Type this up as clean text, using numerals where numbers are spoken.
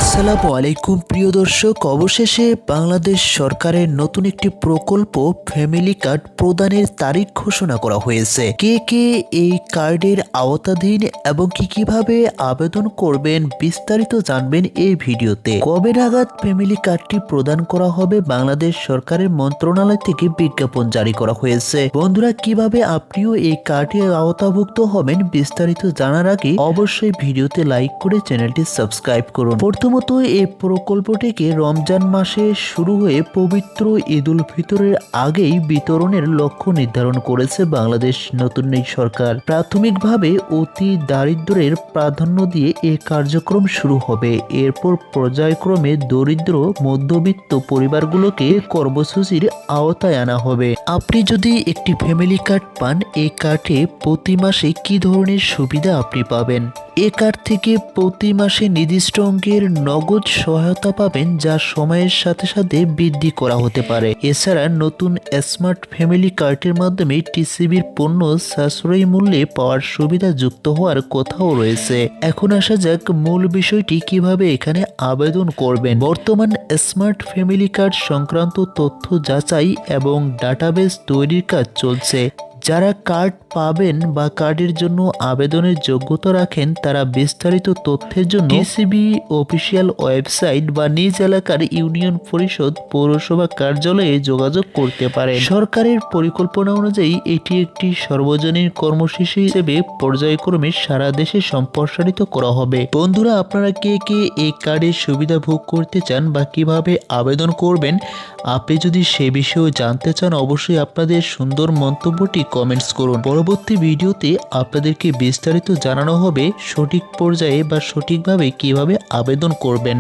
আসসালামু আলাইকুম প্রিয় দর্শক, অবশেষে বাংলাদেশ সরকারের নতুন একটি প্রকল্প ফ্যামিলি কার্ড প্রদানের তারিখ ঘোষণা করা হয়েছে। কে কে এই কার্ডের আওতাধীন এবং কিভাবে আবেদন করবেন বিস্তারিত জানবেন এই ভিডিওতে। কবে নাগাদ ফ্যামিলি কার্ডটি প্রদান করা হবে বাংলাদেশ সরকারের মন্ত্রণালয় থেকে বিজ্ঞাপন জারি করা হয়েছে। বন্ধুরা, কিভাবে আপনিও এই কার্ডের আওতাভুক্ত হবেন বিস্তারিত জানার আগে অবশ্যই ভিডিওতে লাইক করে চ্যানেলটি সাবস্ক্রাইব করুন। প্রথমত, এই প্রকল্পটিকে রমজান মাসে শুরু হয়ে পবিত্র ঈদুল ফিতরের আগেই বিতরণের লক্ষ্য নির্ধারণ করেছে বাংলাদেশ নতুন এই সরকার। প্রাথমিকভাবে অতি দারিদ্র্যের প্রাধান্য দিয়ে এই কার্যক্রম শুরু হবে। এরপর পর্যায়ক্রমে দরিদ্র মধ্যবিত্ত পরিবারগুলোকে কর্মসূচির আওতায় আনা হবে। আপনি যদি একটি ফ্যামিলি কার্ড পান, এই কার্ডে প্রতি মাসে কি ধরনের সুবিধা আপনি পাবেন? এ কার্ড থেকে প্রতি মাসে নির্দিষ্ট অঙ্কের নগদ সহায়তা পাবেন, যা সময়ের সাথে সাথে বৃদ্ধি করা হতে পারে। এছাড়া নতুন স্মার্ট ফ্যামিলি কার্ডের মাধ্যমে টিসিবির পণ্য সাশ্রয়ী মূল্যে পাওয়ার সুবিধা যুক্ত হওয়ার কথাও রয়েছে। এখন আসা যাক মূল বিষয়টি, কিভাবে এখানে আবেদন করবেন। বর্তমান স্মার্ট ফ্যামিলি কার্ড সংক্রান্ত তথ্য যাচাই এবং ডাটাবেস তৈরির কাজ চলছে। যারা কার্ড পাবেন বা কার্ডের জন্য আবেদনের যোগ্যতা রাখেন, তারা বিস্তারিত তথ্যের জন্য টিসিবি অফিসিয়াল ওয়েবসাইট বা নিজ এলাকার ইউনিয়ন পরিষদ পৌরসভা কার্যালয়ে যোগাযোগ করতে পারেন। সরকারের পরিকল্পনা অনুযায়ী এটি একটি সর্বজনীন কর্মসূচি হিসেবে পর্যায়ক্রমে সারা দেশে সম্প্রসারিত করা হবে। বন্ধুরা, আপনারা কে কে এই কার্ডের সুবিধা ভোগ করতে চান বা কিভাবে আবেদন করবেন, আপনি যদি সে বিষয়েও জানতে চান, অবশ্যই আপনাদের সুন্দর মন্তব্যটি কমেন্টস করুন। পরবর্তী ভিডিওতে আপনাদেরকে বিস্তারিত জানানো হবে সঠিক পর্যায়ে বা সঠিকভাবে কিভাবে আবেদন করবেন।